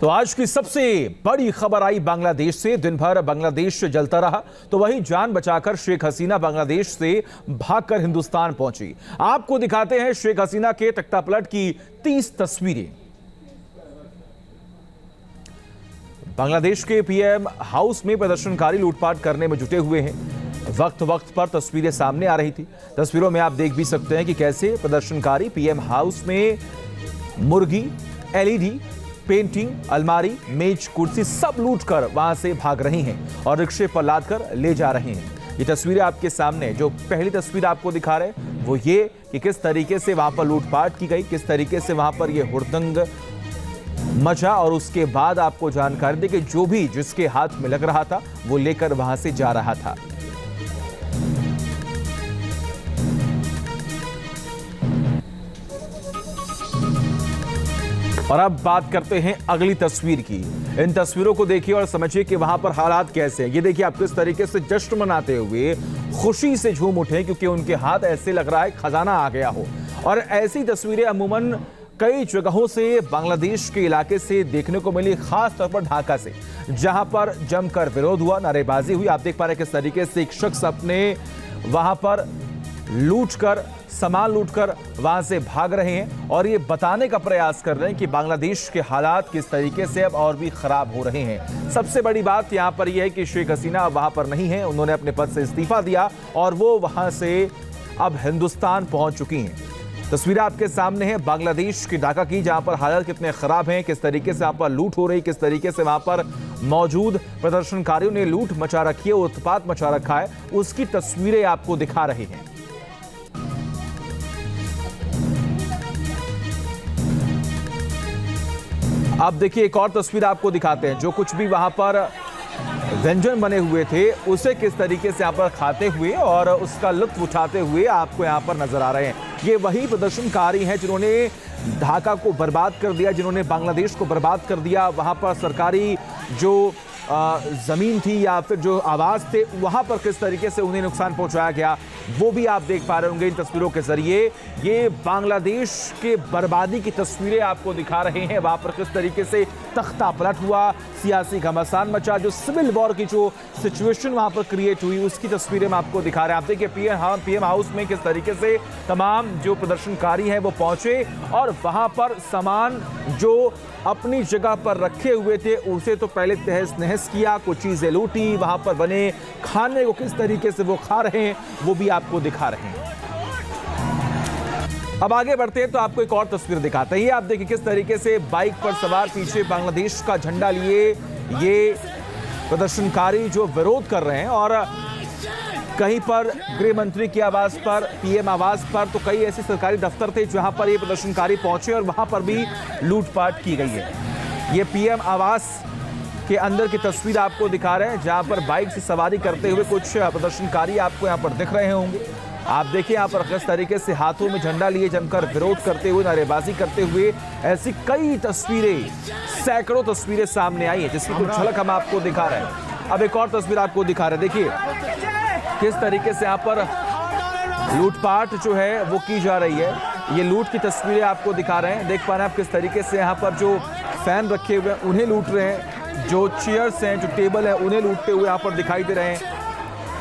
तो आज की सबसे बड़ी खबर आई बांग्लादेश से। दिन भर बांग्लादेश जलता रहा तो वहीं जान बचाकर शेख हसीना बांग्लादेश से भागकर हिंदुस्तान पहुंची। आपको दिखाते हैं शेख हसीना के तख्तापलट की 30 तस्वीरें। बांग्लादेश के पीएम हाउस में प्रदर्शनकारी लूटपाट करने में जुटे हुए हैं। वक्त वक्त पर तस्वीरें सामने आ रही थी। तस्वीरों में आप देख भी सकते हैं कि कैसे प्रदर्शनकारी पीएम हाउस में मुर्गी, एलईडी, पेंटिंग, अलमारी, मेज, कुर्सी सब लूटकर वहां से भाग रही हैं और रिक्शे पर लादकर ले जा रहे हैं। ये तस्वीरें आपके सामने, जो पहली तस्वीर आपको दिखा रहे हैं वो ये कि किस तरीके से वहां पर लूटपाट की गई, किस तरीके से वहां पर ये हुड़दंग मचा। और उसके बाद आपको जानकारी दी कि जो भी जिसके हाथ में लग रहा था वो लेकर वहां से जा रहा था। और अब बात करते हैं अगली तस्वीर की। इन तस्वीरों को देखिए और समझिए कि वहां पर हालात कैसे हैं। ये देखिए आप किस तरीके से जश्न मनाते हुए खुशी से झूम उठे क्योंकि उनके हाथ ऐसे लग रहा है खजाना आ गया हो। और ऐसी तस्वीरें अमूमन कई जगहों से बांग्लादेश के इलाके से देखने को मिली, खास तौर पर ढाका से, जहां पर जमकर विरोध हुआ, नारेबाजी हुई। आप देख पा रहे हैं किस तरीके से एक शख्स अपने वहां पर सामान लूटकर वहां से भाग रहे हैं और ये बताने का प्रयास कर रहे हैं कि बांग्लादेश के हालात किस तरीके से अब और भी खराब हो रहे हैं। सबसे बड़ी बात यहां पर यह है कि शेख हसीना वहां पर नहीं है। उन्होंने अपने पद से इस्तीफा दिया और वो वहां से अब हिंदुस्तान पहुंच चुकी हैं। तस्वीरें आपके सामने हैं बांग्लादेश की ढाका की, जहां पर हालात कितने खराब हैं, किस तरीके से वहां पर लूट हो रही, किस तरीके से वहां पर मौजूद प्रदर्शनकारियों ने लूट मचा रखी है, उत्पात मचा रखा है, उसकी तस्वीरें आपको दिखा रहे हैं। अब देखिए एक और तस्वीर आपको दिखाते हैं। जो कुछ भी वहां पर व्यंजन बने हुए थे उसे किस तरीके से यहाँ पर खाते हुए और उसका लुत्फ उठाते हुए आपको यहाँ पर नजर आ रहे हैं। ये वही प्रदर्शनकारी हैं जिन्होंने ढाका को बर्बाद कर दिया, जिन्होंने बांग्लादेश को बर्बाद कर दिया। वहां पर सरकारी जो जमीन थी या फिर जो आवास थे वहां पर किस तरीके से उन्हें नुकसान पहुंचाया गया वो भी आप देख पा रहे होंगे इन तस्वीरों के जरिए। ये बांग्लादेश के बर्बादी की तस्वीरें आपको दिखा रहे हैं। वहां पर किस तरीके से तख्ता पलट हुआ, सियासी घमासान मचा, जो सिविल वॉर की जो सिचुएशन वहां पर क्रिएट हुई उसकी तस्वीरें हम आपको दिखा रहे हैं। आप देखिए पीएम हाउस में किस तरीके से तमाम जो प्रदर्शनकारी हैं वो पहुंचे और वहां पर सामान जो अपनी जगह पर रखे हुए थे उसे तो पहले तहस नहस किया, कुछ चीजें लूटी, वहां पर बने खाने को किस तरीके से वो खा रहे हैं वो भी आपको दिखा रहे हैं। अब आगे बढ़ते हैं तो आपको एक और तस्वीर दिखाते हैं। ये आप देखिए किस तरीके से बाइक पर सवार पीछे बांग्लादेश का झंडा लिए ये प्रदर्शनकारी जो विरोध कर रहे हैं। और कहीं पर गृह मंत्री के आवास पर, पीएम आवास पर, तो कई ऐसे सरकारी दफ्तर थे जहां पर ये प्रदर्शनकारी पहुंचे और वहां पर भी लूटपाट की गई है। ये पीएम आवास के अंदर की तस्वीर आपको दिखा रहे हैं जहां पर बाइक से सवारी करते हुए कुछ प्रदर्शनकारी आपको यहां पर दिख रहे होंगे। आप देखिए यहां पर किस तरीके से हाथों में झंडा लिए जमकर विरोध करते हुए, नारेबाजी करते हुए, ऐसी कई तस्वीरें, सैकड़ों तस्वीरें सामने आई है जिसकी कुछ झलक हम आपको दिखा रहे हैं। अब एक और तस्वीर आपको दिखा रहे हैं। देखिए किस तरीके से यहाँ पर लूटपाट जो है वो की जा रही है। ये लूट की तस्वीरें आपको दिखा रहे हैं। देख पा रहे हैं आप किस तरीके से यहाँ पर जो फैन रखे हुए हैं उन्हें लूट रहे हैं, जो चेयर्स हैं, जो टेबल है उन्हें लूटते हुए यहाँ पर दिखाई दे रहे हैं।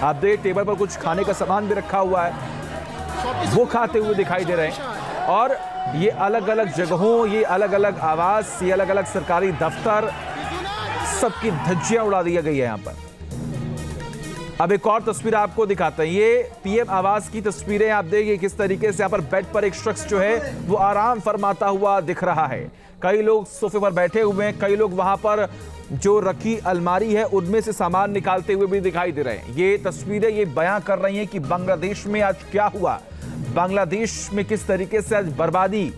आप देख टेबल पर कुछ खाने का सामान भी रखा हुआ है, वो खाते हुए दिखाई दे रहे हैं। और ये अलग अलग जगहों, ये अलग अलग आवास, ये अलग अलग सरकारी दफ्तर, सबकी धज्जियां उड़ा दी गई है यहाँ पर। अब एक और तस्वीर आपको दिखाते हैं। ये पीएम आवास की तस्वीरें आप देखिए किस तरीके से यहाँ पर बेड पर एक शख्स जो है वो आराम फरमाता हुआ दिख रहा है। कई लोग सोफे पर बैठे हुए हैं, कई लोग वहां पर जो रखी अलमारी है उनमें से सामान निकालते हुए भी दिखाई दे रहे हैं। ये तस्वीरें ये बयां कर रही हैं कि बांग्लादेश में आज क्या हुआ, बांग्लादेश में किस तरीके से आज बर्बादी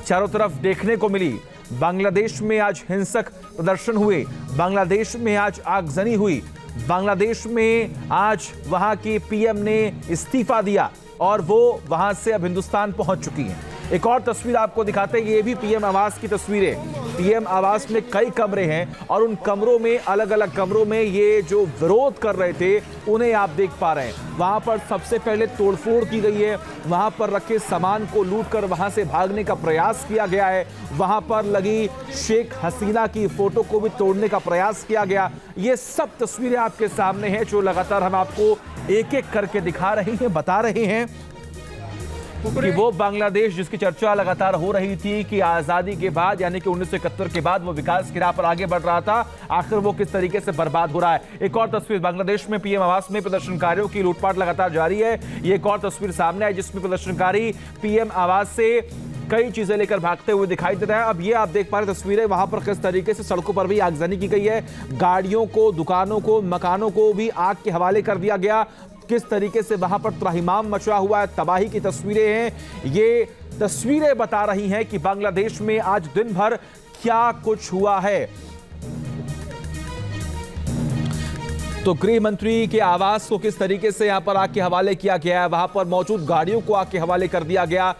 चारों तरफ देखने को मिली, बांग्लादेश में आज हिंसक प्रदर्शन हुए, बांग्लादेश में आज आगजनी हुई, बांग्लादेश में आज वहां के पीएम ने इस्तीफा दिया और वो वहां से अब हिंदुस्तान पहुंच चुकी हैं। एक और तस्वीर आपको दिखाते हैं, ये भी पीएम आवास की तस्वीरें। पीएम आवास में कई कमरे हैं और उन कमरों में, अलग अलग कमरों में ये जो विरोध कर रहे थे उन्हें आप देख पा रहे हैं। वहां पर सबसे पहले तोड़फोड़ की गई है, वहां पर रखे सामान को लूटकर वहां से भागने का प्रयास किया गया है, वहां पर लगी शेख हसीना की फोटो को भी तोड़ने का प्रयास किया गया। ये सब तस्वीरें आपके सामने हैं जो लगातार हम आपको एक एक करके दिखा रहे हैं, बता रहे हैं कि वो बांग्लादेश जिसकी चर्चा लगातार हो रही थी कि आजादी के बाद यानी कि 1971 के बाद वो विकास की राह पर आगे बढ़ रहा था, आखिर वो किस तरीके से बर्बाद हो रहा है। एक और तस्वीर, बांग्लादेश में पीएम आवास में प्रदर्शनकारियों की लूटपाट लगातार जारी है। ये एक और तस्वीर सामने आई जिसमें प्रदर्शनकारी पीएम आवास से कई चीजें लेकर भागते हुए दिखाई दे रहे हैं। अब ये आप देख पा रहे तस्वीरें, वहां पर किस तरीके से सड़कों पर भी आगजनी की गई है, गाड़ियों को, दुकानों को, मकानों को भी आग के हवाले कर दिया गया। किस तरीके से वहां पर त्राहिमाम मचा हुआ है, तबाही की तस्वीरें हैं। ये तस्वीरें बता रही हैं कि बांग्लादेश में आज दिन भर क्या कुछ हुआ है। तो गृह मंत्री के आवास को किस तरीके से यहां पर आग के हवाले किया गया है, वहां पर मौजूद गाड़ियों को आग के हवाले कर दिया गया।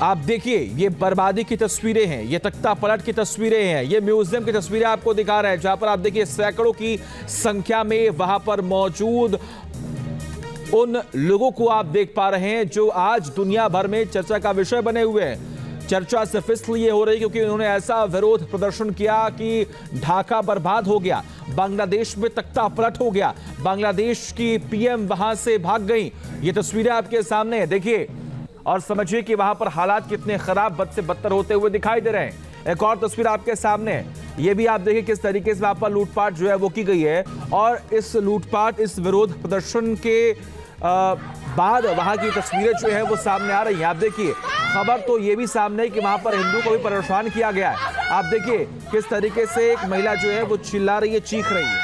आप देखिए, ये बर्बादी की तस्वीरें हैं, ये तख्ता पलट की तस्वीरें हैं, ये म्यूजियम की तस्वीरें आपको दिखा रहे हैं जहां पर आप देखिए सैकड़ों की संख्या में वहां पर मौजूद उन लोगों को आप देख पा रहे हैं जो आज दुनिया भर में चर्चा का विषय बने हुए हैं। चर्चा सिर्फ इसलिए हो रही क्योंकि उन्होंने ऐसा विरोध प्रदर्शन किया कि ढाका बर्बाद हो गया, बांग्लादेश में तख्ता पलट हो गया, बांग्लादेश की पीएम वहां से भाग गई। ये तस्वीरें आपके सामने हैं, देखिए और समझिए कि वहां पर हालात कितने खराब, बद से बदतर होते हुए दिखाई दे रहे हैं। एक और तस्वीर आपके सामने है, ये भी आप देखिए किस तरीके से वहां पर लूटपाट जो है वो की गई है। और इस लूटपाट, इस विरोध प्रदर्शन के बाद वहां की तस्वीरें जो है वो सामने आ रही हैं। आप देखिए, खबर तो ये भी सामने है कि वहां पर हिंदू को भी परेशान किया गया है। आप देखिए किस तरीके से एक महिला जो है वो चिल्ला रही है, चीख रही है।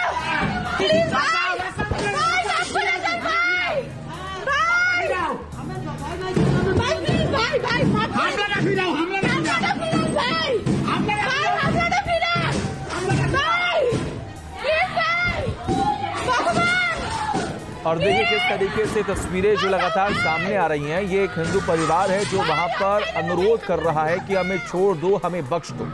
और देखिए किस तरीके से तस्वीरें जो लगातार सामने आ रही हैं। ये एक हिंदू परिवार है जो वहां पर अनुरोध कर रहा है कि हमें छोड़ दो, हमें बख्श दो।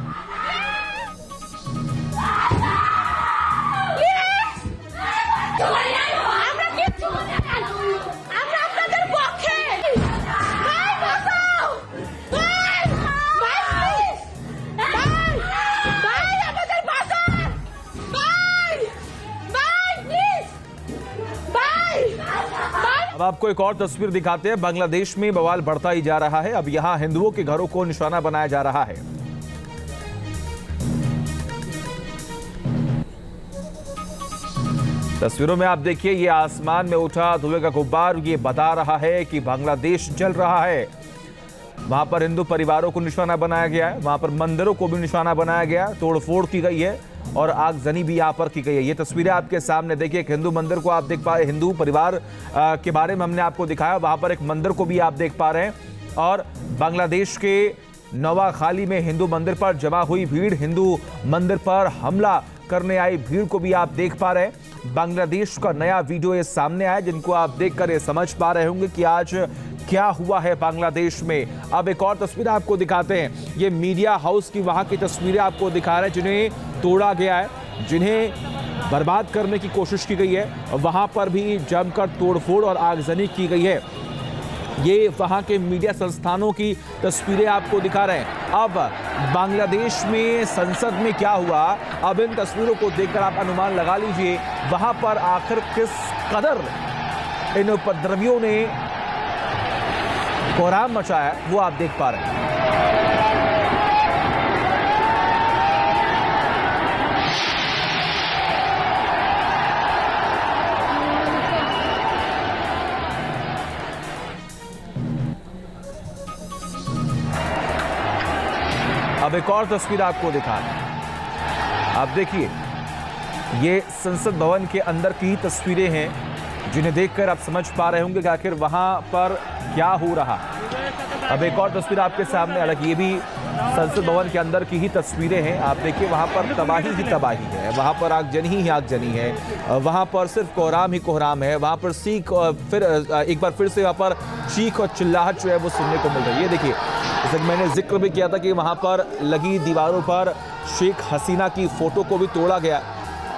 अब आपको एक और तस्वीर दिखाते हैं। बांग्लादेश में बवाल बढ़ता ही जा रहा है। अब यहां हिंदुओं के घरों को निशाना बनाया जा रहा है। तस्वीरों में आप देखिए, ये आसमान में उठा धुएं का गुब्बार ये बता रहा है कि बांग्लादेश जल रहा है। वहां पर हिंदू परिवारों को निशाना बनाया गया है, वहां पर मंदिरों को भी निशाना बनाया गया, तोड़फोड़ की गई है और आगजनी भी यहां पर की गई है। ये तस्वीरें आपके सामने देखिए, एक हिंदू मंदिर को आप देख पा रहे, हिंदू परिवार के बारे में हमने आपको दिखाया, वहां पर एक मंदिर को भी आप देख पा रहे हैं। और बांग्लादेश के नवाखाली में हिंदू मंदिर पर जमा हुई भीड़, हिंदू मंदिर पर हमला करने आई भीड़ को भी आप देख पा रहे हैं। बांग्लादेश का नया वीडियो ये सामने आया जिनको आप देखकर ये समझ पा रहे होंगे कि आज क्या हुआ है बांग्लादेश में। अब एक और तस्वीर आपको दिखाते हैं। ये मीडिया हाउस की वहां की तस्वीरें आपको दिखा रहे हैं जिन्हें तोड़ा गया है, जिन्हें बर्बाद करने की कोशिश की गई है। वहां पर भी जमकर तोड़फोड़ और आगजनी की गई है। ये वहां के मीडिया संस्थानों की तस्वीरें आपको दिखा रहे हैं। अब बांग्लादेश में संसद में क्या हुआ, अब इन तस्वीरों को देखकर आप अनुमान लगा लीजिए वहां पर आखिर किस कदर इन उपद्रवियों ने कोहराम मचाया, वो आप देख पा रहे हैं। अब एक और तस्वीर आपको दिखा रहे हैं। आप देखिए, ये संसद भवन के अंदर की तस्वीरें हैं जिन्हें देखकर आप समझ पा रहे होंगे कि आखिर वहां पर क्या हो रहा। अब एक और तस्वीर आपके सामने, हालांकि ये भी संसद भवन के अंदर की ही तस्वीरें हैं। आप देखिए, वहां पर तबाही ही तबाही है, वहां पर आगजनी ही आगजनी है, वहां पर सिर्फ कोहराम ही कोहराम है। वहां पर फिर एक बार फिर से वहां पर चीख और चिल्लाहट जो है वो सुनने को मिल रही है। देखिए जैसे कि मैंने जिक्र भी किया था कि वहां पर लगी दीवारों पर शेख हसीना की फोटो को भी तोड़ा गया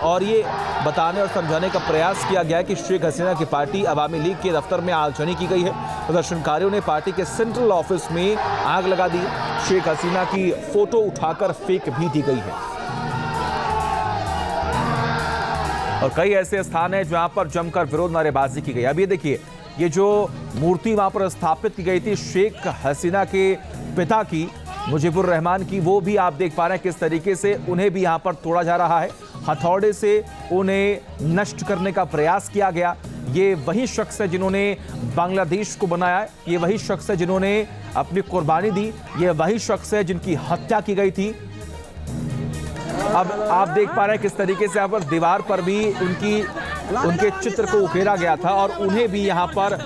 और ये बताने और समझाने का प्रयास किया गया है कि शेख हसीना की पार्टी अवामी लीग के दफ्तर में आगजनी की गई है। प्रदर्शनकारियों ने पार्टी के सेंट्रल ऑफिस में आग लगा दी। शेख हसीना की फोटो उठाकर फेंक भी दी गई है और कई ऐसे स्थान हैं जहां पर जमकर विरोध नारेबाजी की गई। अब ये देखिए, ये जो मूर्ति वहां पर स्थापित की गई थी शेख हसीना के पिता की, मुजीबुर रहमान की, वो भी आप देख पा रहे हैं किस तरीके से उन्हें भी यहां पर तोड़ा जा रहा है। हथौड़े से उन्हें नष्ट करने का प्रयास किया गया। ये वही शख्स है जिन्होंने बांग्लादेश को बनाया, ये वही शख्स है जिन्होंने अपनी कुर्बानी दी, ये वही शख्स है जिनकी हत्या की गई थी। अब आप देख पा रहे हैं किस तरीके से यहाँ पर दीवार पर भी उनके चित्र को उकेरा गया था और उन्हें भी यहाँ पर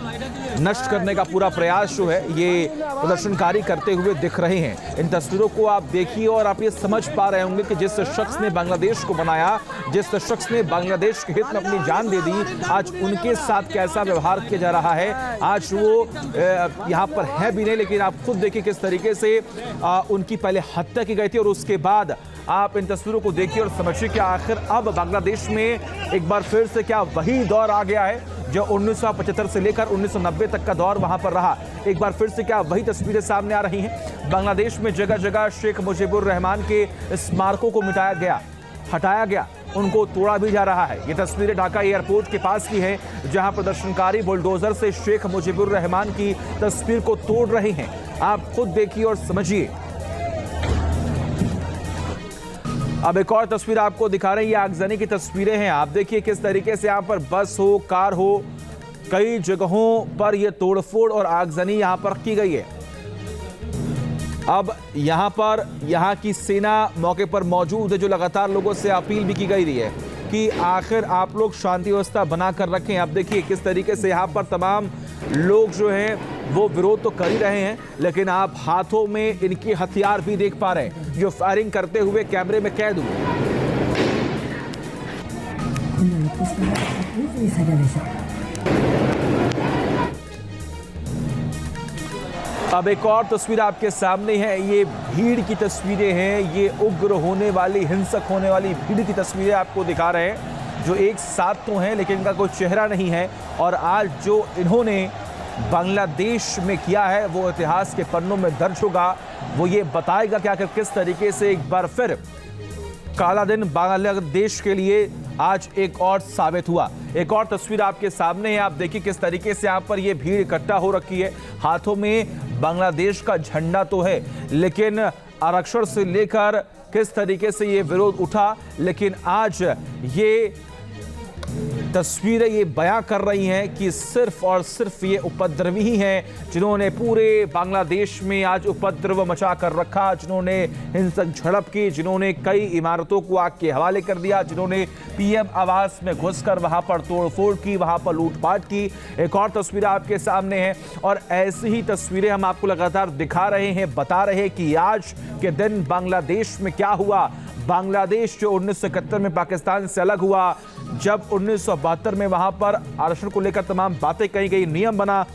नष्ट करने का पूरा प्रयास जो है ये प्रदर्शनकारी करते हुए दिख रहे हैं। इन तस्वीरों को आप देखिए और आप ये समझ पा रहे होंगे कि जिस शख्स ने बांग्लादेश को बनाया, जिस शख्स ने बांग्लादेश के हित में अपनी जान दे दी, आज उनके साथ कैसा व्यवहार किया जा रहा है। आज वो यहाँ पर है भी नहीं, लेकिन आप खुद देखिए किस तरीके से उनकी पहले हत्या की गई थी और उसके बाद आप इन तस्वीरों को देखिए और समझिए कि आखिर अब बांग्लादेश में एक बार फिर से क्या वही दौर आ गया है जो 1975 से लेकर 1990 तक का दौर वहां पर रहा। एक बार फिर से क्या वही तस्वीरें सामने आ रही हैं। बांग्लादेश में जगह जगह शेख मुजीबुर रहमान के स्मारकों को मिटाया गया, हटाया गया, उनको तोड़ा भी जा रहा है। ये तस्वीरें ढाका एयरपोर्ट के पास की हैं, जहां प्रदर्शनकारी बुलडोजर से शेख मुजीबुर रहमान की तस्वीर को तोड़ रहे हैं। आप खुद देखिए और समझिए। अब एक और तस्वीर आपको दिखा रहे हैं, ये आगजनी की तस्वीरें हैं। आप देखिए किस तरीके से यहाँ पर बस हो, कार हो, कई जगहों पर ये तोड़फोड़ और आगजनी यहाँ पर की गई है। अब यहाँ की सेना मौके पर मौजूद है, जो लगातार लोगों से अपील भी की गई रही है कि आखिर आप लोग शांति व्यवस्था बना कर रखें। आप देखिए किस तरीके से यहाँ पर तमाम लोग जो हैं वो विरोध तो कर ही रहे हैं, लेकिन आप हाथों में इनके हथियार भी देख पा रहे हैं जो फायरिंग करते हुए कैमरे में कैद हुए। अब एक और तस्वीर आपके सामने है, ये भीड़ की तस्वीरें हैं, ये उग्र होने वाली, हिंसक होने वाली भीड़ की तस्वीरें आपको दिखा रहे हैं जो एक साथ तो हैं लेकिन इनका कोई चेहरा नहीं है। और आज जो इन्होंने बांग्लादेश में किया है वो इतिहास के पन्नों में दर्ज होगा। वो ये बताएगा कि आखिर किस तरीके से एक बार फिर काला दिन बांग्लादेश के लिए आज एक और साबित हुआ। एक और तस्वीर आपके सामने है, आप देखिए किस तरीके से यहाँ पर ये भीड़ इकट्ठा हो रखी है। हाथों में बांग्लादेश का झंडा तो है, लेकिन आरक्षण से लेकर किस तरीके से ये विरोध उठा, लेकिन आज ये तस्वीरें ये बयां कर रही हैं कि सिर्फ और सिर्फ ये उपद्रवी ही हैं जिन्होंने पूरे बांग्लादेश में आज उपद्रव मचा कर रखा, जिन्होंने हिंसक झड़प की, जिन्होंने कई इमारतों को आग के हवाले कर दिया, जिन्होंने पीएम आवास में घुसकर वहां पर तोड़फोड़ की, वहां पर लूटपाट की। एक और तस्वीर आपके सामने है और ऐसी ही तस्वीरें हम आपको लगातार दिखा रहे हैं, बता रहे हैं कि आज के दिन बांग्लादेश में क्या हुआ। बांग्लादेश जो 1971 में पाकिस्तान से अलग हुआ, जब 1972 में वहां पर आरक्षण को लेकर तमाम बातें कही गई, नियम बना,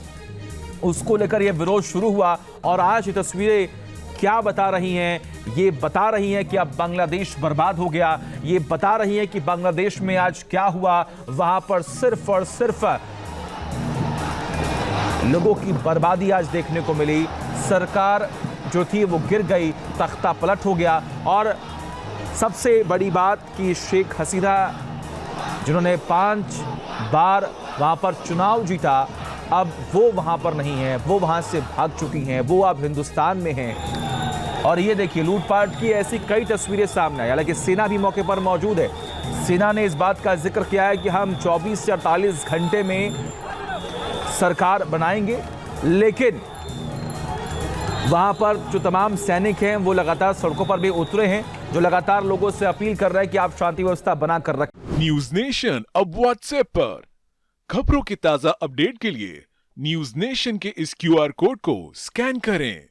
उसको लेकर यह विरोध शुरू हुआ। और आज ये तस्वीरें क्या बता रही हैं? ये बता रही हैं कि अब बांग्लादेश बर्बाद हो गया। ये बता रही हैं कि बांग्लादेश में आज क्या हुआ। वहां पर सिर्फ और सिर्फ लोगों की बर्बादी आज देखने को मिली। सरकार जो थी वो गिर गई, तख्ता पलट हो गया। और सबसे बड़ी बात कि शेख हसीना जिन्होंने 5 बार वहां पर चुनाव जीता, अब वो वहां पर नहीं है, वो वहां से भाग चुकी हैं, वो अब हिंदुस्तान में हैं। और ये देखिए लूटपाट की ऐसी कई तस्वीरें सामने आई। हालांकि सेना भी मौके पर मौजूद है। सेना ने इस बात का जिक्र किया है कि हम 24 से 48 घंटे में सरकार बनाएंगे, लेकिन वहां पर जो तमाम सैनिक हैं वो लगातार सड़कों पर भी उतरे हैं, जो लगातार लोगों से अपील कर रहे हैं कि आप शांति व्यवस्था बना कर रखें। न्यूज नेशन अब व्हाट्सएप पर खबरों की ताजा अपडेट के लिए न्यूज नेशन के इस QR कोड को स्कैन करें।